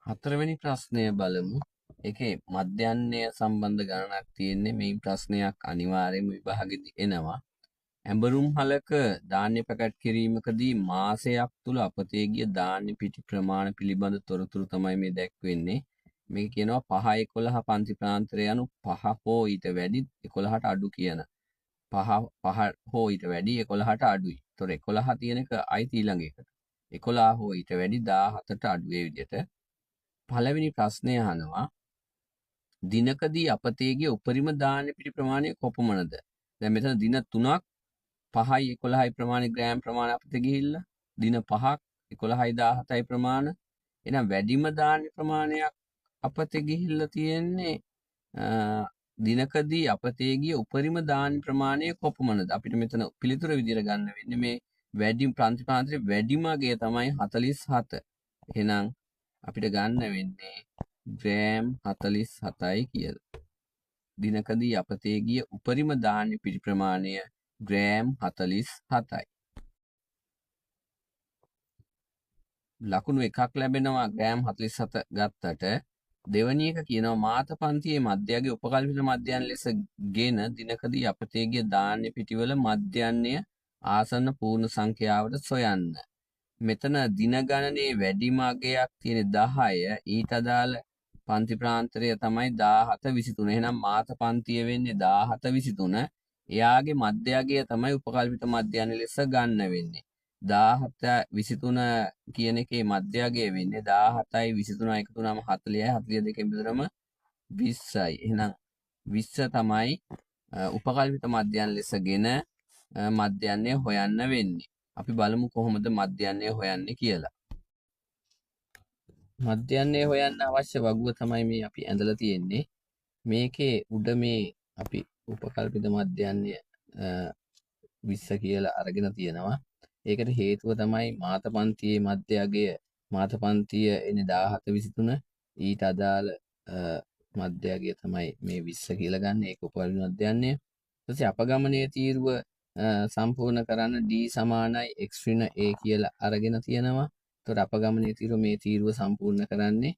හතරවෙනි ප්‍රශ්නය බලමු. ඒකේ මධ්‍යයන්ය සම්බන්ධ ගණනක් තියෙන්නේ. මේ ප්‍රශ්නයක් අනිවාර්යයෙන්ම විභාගෙදි එනවා. ඇඹරුම් හලක ධාන්‍ය පැකට් කිරීමකදී මාසයක් තුල අපතේ ගිය ධාන්‍ය පිටි ප්‍රමාණ පිළිබඳ තොරතුරු තමයි මේ දැක්වෙන්නේ. මේක කියනවා 5 11 පන්ති ප්‍රාන්තරය යනු 5 හෝ ඊට වැඩි 11ට අඩු කියන. 5 හෝ ඊට වැඩි 11ට අඩුයි. ඒතොර 11 තියෙන එක අයිති ඊළඟ එකට. 11 හෝ ඊට වැඩි 17ට අඩු ඒ විදිහට පළවෙනි ප්‍රශ්නය අහනවා දිනකදී අපතේ ගිය උපරිම ධාන්‍ය පිටි ප්‍රමාණය කොපමණද? දැන් මෙතන දින 3ක් 5යි 11යි ප්‍රමාණය ග්‍රෑම් ප්‍රමාණය අපතේ ගිහිල්ලා දින 5ක් 11යි 17යි ප්‍රමාණ. එහෙනම් වැඩිම ධාන්‍ය ප්‍රමාණයක් අපතේ ගිහිල්ලා තියෙන්නේ දිනකදී අපතේ ගිය උපරිම ධාන්‍ය ප්‍රමාණය කොපමණද? අපිට මෙතන පිළිතුර විදිහට ගන්න වෙන්නේ මේ වැඩිම ප්‍රාන්තරේ වැඩිම අගය තමයි 47. එහෙනම් අපිට ගන්න වෙන්නේ ග්‍රෑම් 47යි කියලා. දිනකදී අපතේ ගිය උපරිම ධාන්‍ය පිටි ප්‍රමාණය ග්‍රෑම් 47යි. ලකුණු එකක් ලැබෙනවා ග්‍රෑම් 47 ගත්තට. දෙවැනි එක කියනවා මාත පන්තියේ මධ්‍යයගේ උපකල්පිත මධ්‍යයන් ලෙස ගෙන දිනකදී අපතේ ගිය ධාන්‍ය පිටිවල මධ්‍යයන්ය ආසන්න පූර්ණ සංඛ්‍යාවට සොයන්න. මෙතන දින ගණනේ වැඩිම අගයක් තියෙන 10. ඊට අදාළ පන්ති ප්‍රාන්තරය තමයි 17 23. එහෙනම් මාත පන්තිය වෙන්නේ 17 23. එයාගේ මධ්‍ය අගය තමයි උපකල්පිත මධ්‍යයන් ලෙස ගන්න වෙන්නේ. 17 23 කියන එකේ මධ්‍ය අගය වෙන්නේ 17යි 23යි එකතු වුණාම 40යි 42කින් බෙදුනම 20යි. එහෙනම් 20 තමයි උපකල්පිත මධ්‍යයන් ලෙසගෙන මධ්‍යයන්ය හොයන්න වෙන්නේ. අපි බලමු කොහොමද මධ්‍යයන්ය හොයන්නේ කියලා. මධ්‍යයන්ය හොයන්න අවශ්‍ය වගුව තමයි මේ අපි ඇඳලා තියෙන්නේ. මේකේ උඩ මේ අපි උපකල්පිත මධ්‍යයන්ය 20 කියලා අරගෙන තියෙනවා. ඒකට හේතුව තමයි මාත පන්තියේ මධ්‍ය අගය මාත පන්තිය එන්නේ 17 23. ඊට අදාළ මධ්‍ය අගය තමයි මේ 20 කියලා ගන්න. ඒක උපකල්පිත මධ්‍යයන්ය. ඊට පස්සේ අපගමනයේ තීරුව සම්පූර්ණ කරන්න d සමානයි x ඍණ a කියලා අරගෙන තියෙනවා. එතකොට අපගමනයේ තීරුව මේ තීරුව සම්පූර්ණ කරන්නේ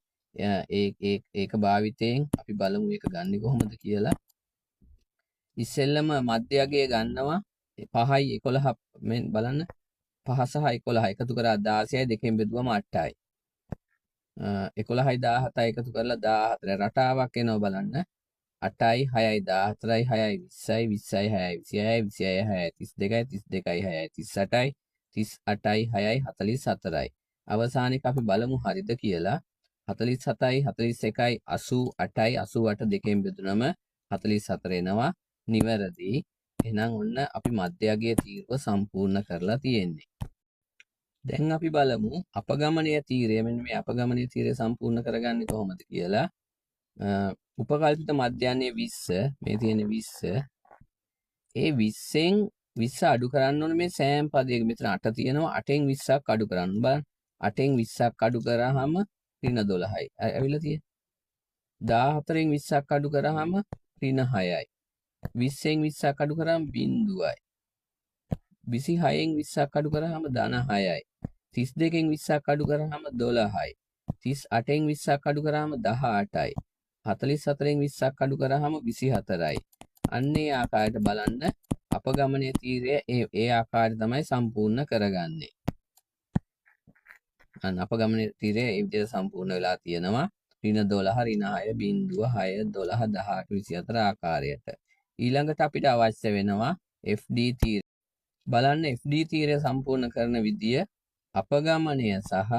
ඒක භාවිතයෙන් අපි බලමු ඒක ගන්නෙ කොහොමද කියලා. ඉස්සෙල්ලම මධ්‍ය අගය ගන්නවා 5යි 11 මෙන් බලන්න 5 සහ 11 එකතු කරා 16යි දෙකෙන් බෙදුවම 8යි. 11යි 17යි එකතු කරලා 14 රටාවක් එනවා බලන්න. 8යි 6යි 14යි 6යි 20යි 20යි 6යි 26යි 6යි 32යි 6යි 38යි 6යි අවසානික අපි බලමු හරිද කියලා. 47යි 41යි 88යි 88 දෙකෙන් බෙදුනම 44 එනවා නිවැරදි. එහෙනම් ඔන්න අපි මධ්‍ය අගයේ තීරුව සම්පූර්ණ කරලා තියෙන්නේ. දැන් අපි බලමු අපගමනීය තීරය. මෙන්න මේ අපගමනීය තීරය සම්පූර්ණ කරගන්නේ කොහොමද කියලා. උපකල්පිත මධ්‍යයන්යේ 20 මේ තියෙන 20 ඒ 20න් 20 අඩු කරන්න ඕනේ මේ සෑම පදයක. මෙතන 8 තියෙනවා 8න් 20ක් අඩු කරන්න බලන්න. 8න් 20ක් අඩු කරාම ඍණ 12යි. ඇවිල්ලා තියෙන්නේ. 14න් 20ක් අඩු කරාම ඍණ 6යි. 20න් 20ක් අඩු කරාම බිංදුවයි. 26න් 20ක් අඩු කරාම ධන 6යි. 32න් 20ක් අඩු කරාම 12යි. 38න් 20ක් අඩු කරාම 18යි. 44න් 20ක් අඩු කරාම 24යි. අන්නේ ආකාරයට බලන්න අපගමනයේ තීරය ඒ ආකාරයට තමයි සම්පූර්ණ කරගන්නේ. අන්න අපගමනයේ තීරය ඒ විදිහට සම්පූර්ණ වෙලා තියෙනවා. ඍණ 12 ඍණ 6 බිංදුව 6 12 18 24 ආකාරයට. ඊළඟට අපිට අවශ්‍ය වෙනවා FD තීරය. බලන්න FD තීරය සම්පූර්ණ කරන විදිය අපගමනය සහ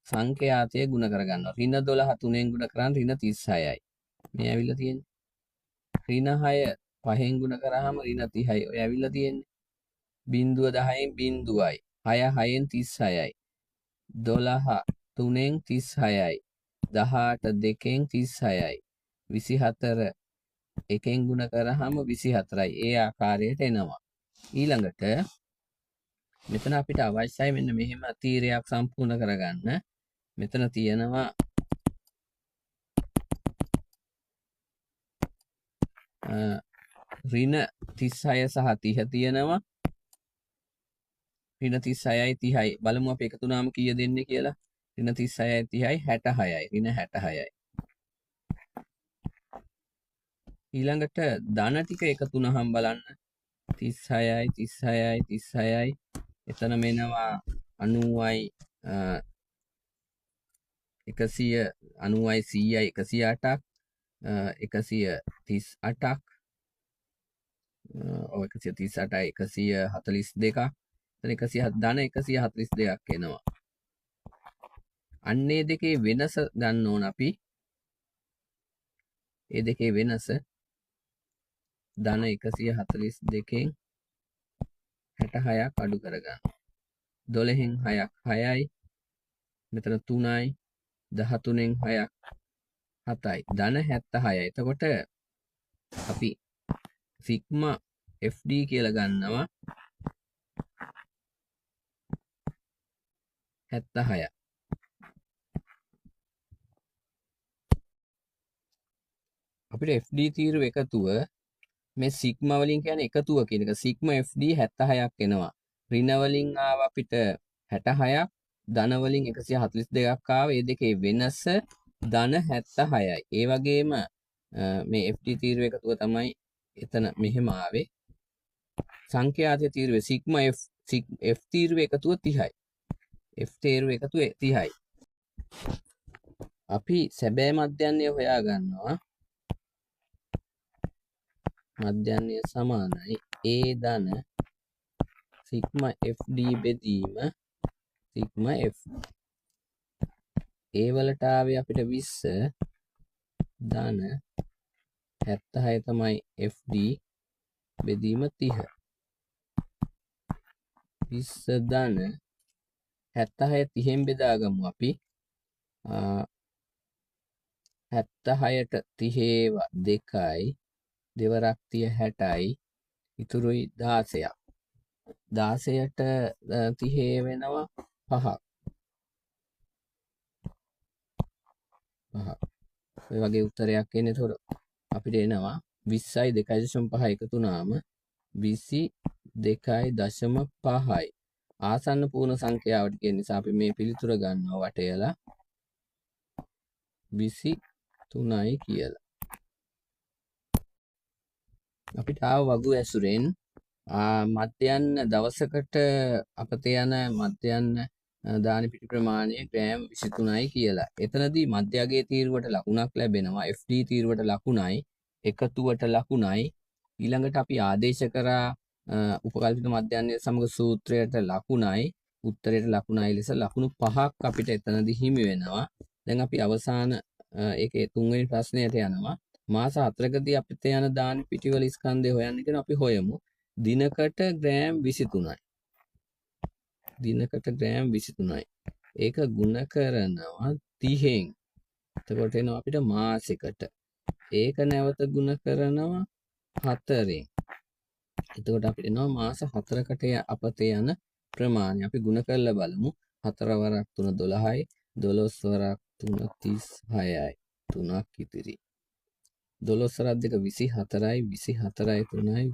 සංඛ්‍යාතය ගුණ කරගන්නවා. ඍණ 12 3ෙන් ගුණ කරාම ඍණ 36යි. මේ ඇවිල්ලා තියෙන්නේ. ඍණ 6 5ෙන් ගුණ කරාම ඍණ 30යි. ඔය ඇවිල්ලා තියෙන්නේ. බිංදුව 10න් බිංදුවයි. 6 6ෙන් 36යි. 12 3ෙන් 36යි. 18 2ෙන් 36යි. 24 1ෙන් ගුණ කරාම 24යි. ඒ ආකාරයට එනවා. ඊළඟට මෙතන අපිට අවශ්‍යයි මෙන්න මෙහෙම තීරයක් සම්පූර්ණ කරගන්න. මෙතන තියෙනවා ඍණ 36 සහ 30 තියෙනවා. ඍණ 36යි 30යි බලමු අපි එකතු වුණාම කීය දෙන්නේ කියලා. ඍණ 36යි 30යි 66යි. ඍණ 66යි. ඊළඟට ධන ටික එකතු වුණාම බලන්න 36යි 36යි 36යි එතන මෙනවා 90යි 100 90යි 100යි 108ක් 138ක් 138යි 142ක් එතන ධන 142ක් එනවා. අන්නේ දෙකේ වෙනස ගන්න ඕන අපි. ඒ දෙකේ වෙනස ධන 142කින් 66ක් අඩු කරගන්න. 12න් 6ක් 6යි. මෙතන 3යි 13න් 6ක් 7යි. ධන 76යි. එතකොට අපි සිග්මා FD කියලා ගන්නවා 76. අපිට FD තීරුව එකතුව මේ සිග්මා වලින් කියන්නේ එකතුව කියන එක. සිග්මා FD 76ක් එනවා. ඍණ වලින් ආව අපිට 66ක්, ධන වලින් 142ක් ආව. මේ දෙකේ වෙනස ධන 76යි. ඒ වගේම මේ FD තීරුව එකතුව තමයි එතන මෙහෙම ආවේ. සංඛ්‍යාත තීරුවේ සිග්මා F තීරුව එකතුව 30යි. F තීරුව එකතුව 30යි. අපි සැබෑ මධ්‍යන්නය හොයා ගන්නවා. මධ්‍යන්නය සමානයි A ධන සිග්මා FD බෙදීම සිග්මා F. A වලට ආවේ අපිට 20 ධන 76 තමයි FD බෙදීම 30. 20 ධන 76 30න් බෙදාගමු අපි. 76ට 30 2යි දෙවරක් 60යි ඉතුරුයි 16ක්. 16ට 30 වෙනවා 5ක්. ඔය වගේ උත්තරයක් එන්නේ. එතකොට අපිට එනවා 20යි 2.5 එකතු වුණාම 22.5යි. ආසන්න පූර්ණ සංඛ්‍යාවට කියන නිසා අපි මේ පිළිතුර ගන්නවා වටේලා 23යි කියලා. අපිට ආව වගු ඇසුරෙන් මධ්‍යන්න දවසකට අපතේ යන මධ්‍යන්න දාන පිටි ප්‍රමාණය ග්‍රෑම් 23යි කියලා. එතනදී මධ්‍යගයේ තීරුවට ලකුණක් ලැබෙනවා. FD තීරුවට ලකුණයි, එකතුවට ලකුණයි. ඊළඟට අපි ආදේශ කරා උපකල්පිත මධ්‍යන්නය සමග සූත්‍රයට ලකුණයි, උත්තරයට ලකුණයි ලෙස ලකුණු 5ක් අපිට එතනදී හිමි වෙනවා. දැන් අපි අවසාන ඒකේ තුන්වෙනි ප්‍රශ්නයට යනවා. මාස 4කදී අපිට යන දාන පිටිවල ස්කන්ධය හොයන්න කියන අපි හොයමු. දිනකට ග්‍රෑම් 23යි. දිනකට ග්‍රෑම් 23යි. ඒක ගුණ කරනවා 30න්. එතකොට එනවා අපිට මාසෙකට. ඒක නැවත ගුණ කරනවා 4න්. එතකොට අපිට එනවා මාස 4කට අපතේ යන ප්‍රමාණය. අපි ගුණ කරලා බලමු. 4 වරක් 3 12යි. 12 වරක් 3 36යි. 3ක් ඉතිරි. 12 වරක් 2 24යි. 24යි 3යි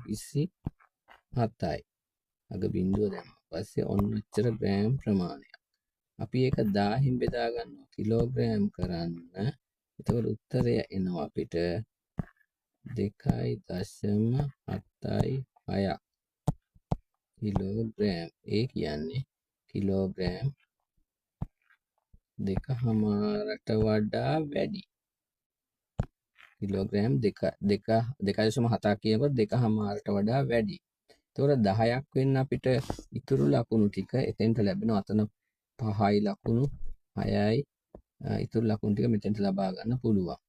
27යි. අග බිඳුව දැම්මා. පස්සේ ඔන්න ඔච්චර ග්‍රෑම් ප්‍රමාණයක්. අපි ඒක 1000න් බෙදා ගන්නවා කිලෝග්‍රෑම් කරන්න. එතකොට උත්තරය එනවා අපිට 2.76ක් කිලෝග්‍රෑම්. ඒ කියන්නේ කිලෝග්‍රෑම් 2.5ට වඩා වැඩි. කිලෝග්‍රෑම් 2.7ක් කියනකොට 2.5ට වඩා වැඩි. එතකොට 10ක් වෙන්න අපිට ඉතුරු ලකුණු ටික එතෙන්ට ලැබෙනවා. අතන 5යි ලකුණු 6යි ඉතුරු ලකුණු ටික මෙතෙන්ට ලබා ගන්න පුළුවන්.